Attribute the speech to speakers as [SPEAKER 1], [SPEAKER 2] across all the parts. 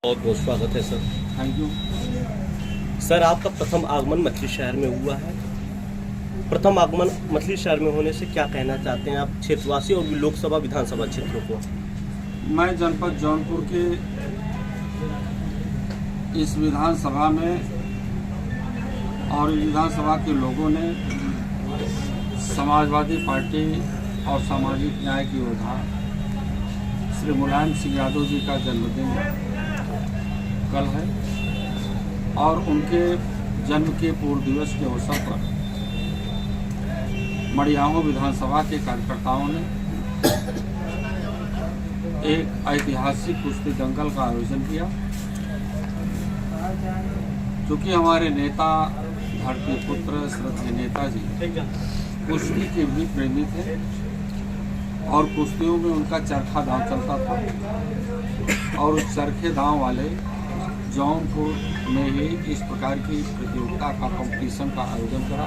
[SPEAKER 1] बहुत बहुत स्वागत है सर।
[SPEAKER 2] Thank you.
[SPEAKER 1] सर, आपका प्रथम आगमन मछली शहर में हुआ है। प्रथम आगमन मछली शहर में होने से क्या कहना चाहते हैं आप क्षेत्रवासी और लोकसभा विधानसभा क्षेत्रों को?
[SPEAKER 2] मैं जनपद जौनपुर के इस विधानसभा में और विधानसभा के लोगों ने समाजवादी पार्टी और सामाजिक न्याय की योद्धा श्री मुलायम सिंह यादव जी का जन्मदिन कल है और उनके जन्म के पूर्व दिवस के अवसर पर मड़ियाहू विधानसभा के कार्यकर्ताओं ने एक ऐतिहासिक कुश्ती दंगल का आयोजन किया। क्योंकि हमारे नेता धरती पुत्र श्रद्धेय नेताजी कुश्ती के भी प्रेमी थे और कुश्तियों में उनका चरखा दांव चलता था और उस चरखे दांव वाले जौनपुर में ही इस प्रकार की प्रतियोगिता का कंपटीशन का आयोजन करा।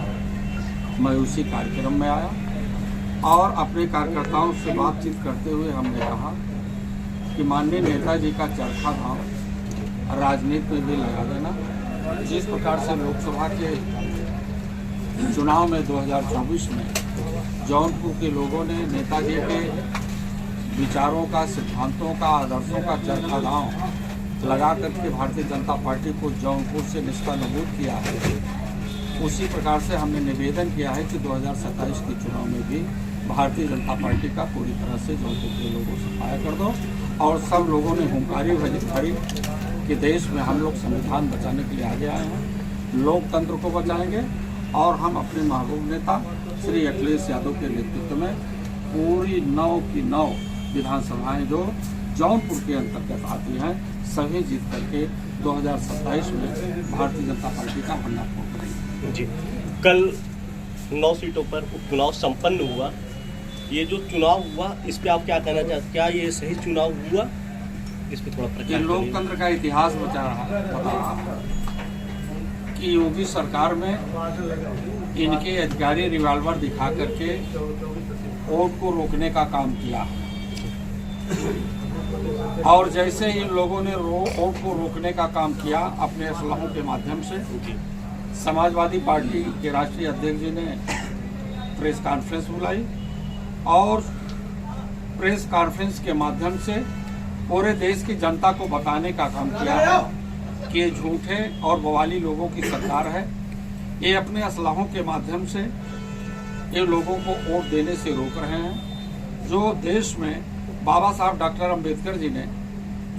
[SPEAKER 2] मैं उसी कार्यक्रम में आया और अपने कार्यकर्ताओं से बातचीत करते हुए हमने कहा कि माननीय नेताजी का चरखा दांव राजनीति में भी लगा देना। जिस प्रकार से लोकसभा के चुनाव में 2024 में जौनपुर के लोगों ने नेताजी के विचारों का, सिद्धांतों का, आदर्शों का चरखा दांव लगा करके भारतीय जनता पार्टी को जौनपुर से निष्कानबूद किया है, उसी प्रकार से हमने निवेदन किया है कि 2027 के चुनाव में भी भारतीय जनता पार्टी का पूरी तरह से जौनपुर के लोगों से सफाया कर दो। और सब लोगों ने हुंकारी भरी कि देश में हम लोग संविधान बचाने के लिए आगे आए हैं, लोकतंत्र को बचाएंगे और हम अपने महबूब नेता श्री अखिलेश यादव के नेतृत्व में पूरी 9 की 9 विधानसभाएं जो जौनपुर के अंतर्गत आती हैं सभी जीत करके 2027 में भारतीय जनता पार्टी का हंडा फोड़ करेंगे।
[SPEAKER 1] जी, कल 9 सीटों पर उपचुनाव संपन्न हुआ। ये जो चुनाव हुआ इस पे आप क्या कहना चाहते हैं? क्या ये सही चुनाव हुआ? इस पे थोड़ा प्रचार करिए।
[SPEAKER 2] लोकतंत्र का इतिहास बता रहा है कि योगी सरकार में इनके अधिकारी रिवाल्वर दिखा करके वोट को रोकने का काम किया और जैसे इन लोगों ने वोट को रोकने का काम किया अपने असलहों के माध्यम से, समाजवादी पार्टी के राष्ट्रीय अध्यक्ष जी ने प्रेस कॉन्फ्रेंस बुलाई और प्रेस कॉन्फ्रेंस के माध्यम से पूरे देश की जनता को बताने का काम किया है कि ये झूठे और बवाली लोगों की सरकार है। ये अपने असलहों के माध्यम से ये लोगों को वोट देने से रोक रहे हैं। जो देश में बाबा साहब डॉक्टर अंबेडकर जी ने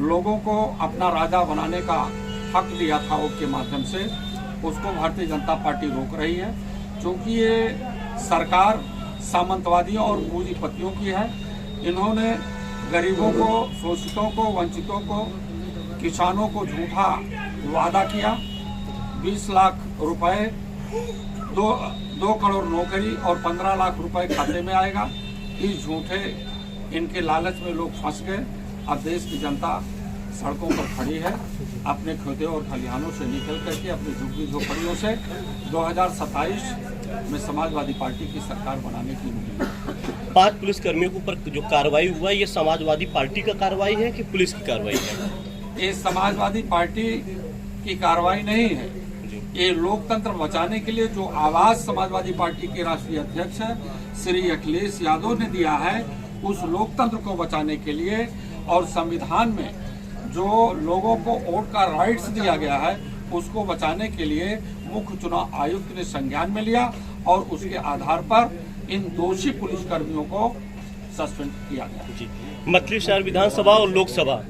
[SPEAKER 2] लोगों को अपना राजा बनाने का हक दिया था वोट के माध्यम से, उसको भारतीय जनता पार्टी रोक रही है। क्योंकि ये सरकार सामंतवादियों और पूंजीपतियों की है। इन्होंने गरीबों को, शोषितों को, वंचितों को, किसानों को झूठा वादा किया। 20 लाख रुपए, 2 करोड़ नौकरी और 15 लाख रुपए खाते में आएगा। इस झूठे इनके लालच में लोग फंस गए। अब देश की जनता सड़कों पर खड़ी है अपने खेतों और खलिहानों से निकल करके, अपनी झुग्गी झोपड़ियों से 2027 में समाजवादी पार्टी की सरकार बनाने की मुहिम।
[SPEAKER 1] 5 पुलिसकर्मियों के ऊपर जो कार्रवाई हुआ ये समाजवादी पार्टी का कार्रवाई है कि पुलिस की कार्रवाई है?
[SPEAKER 2] ये समाजवादी पार्टी की कार्रवाई नहीं है। ये लोकतंत्र बचाने के लिए जो आवाज समाजवादी पार्टी के राष्ट्रीय अध्यक्ष श्री अखिलेश यादव ने दिया है, उस लोकतंत्र को बचाने के लिए और संविधान में जो लोगों को वोट का राइट्स दिया गया है उसको बचाने के लिए मुख्य चुनाव आयुक्त ने संज्ञान में लिया और उसके आधार पर इन दोषी पुलिसकर्मियों को सस्पेंड किया गया।
[SPEAKER 1] जी, मछली शहर विधानसभा और लोकसभा,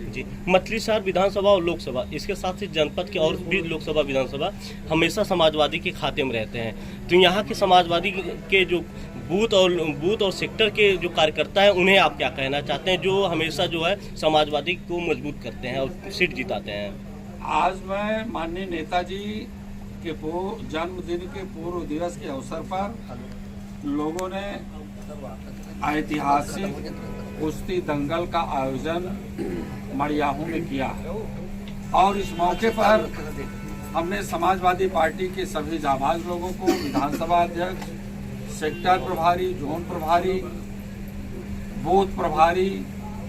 [SPEAKER 1] जी मछली शहर विधानसभा और लोकसभा, इसके साथ ही जनपद के और भी लोकसभा विधानसभा हमेशा समाजवादी के खाते में रहते हैं। तो यहाँ के समाजवादी के जो बूथ और सेक्टर के जो कार्यकर्ता हैं उन्हें आप क्या कहना चाहते हैं, जो हमेशा जो है समाजवादी को मजबूत करते हैं और सीट जिताते हैं?
[SPEAKER 2] आज मैं माननीय नेताजी के जन्मदिन के पूर्व दिवस के अवसर पर लोगों ने ऐतिहासिक कुश्ती दंगल का आयोजन मड़ियाहू में किया है और इस मौके पर हमने समाजवादी पार्टी के सभी जाबाज लोगों को, विधानसभा अध्यक्ष, सेक्टर प्रभारी, जोन प्रभारी, बूथ प्रभारी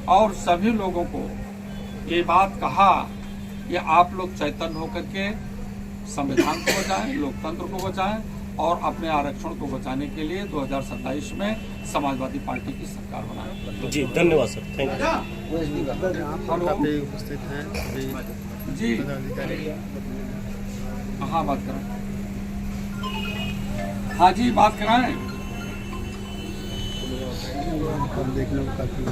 [SPEAKER 2] और सभी लोगों को ये बात कहा कि आप लोग चैतन्य होकर के संविधान को बचाएं, लोकतंत्र को बचाएं और अपने आरक्षण को बचाने के लिए 2027 में समाजवादी पार्टी की सरकार बनाएं।
[SPEAKER 1] जी धन्यवाद सर, थैंक यू।
[SPEAKER 3] काफी उपस्थित हैं
[SPEAKER 2] जी
[SPEAKER 3] पदाधिकारी।
[SPEAKER 2] हाँ बात करें। हाँ जी बात कराएं।
[SPEAKER 3] हम देखने में काफी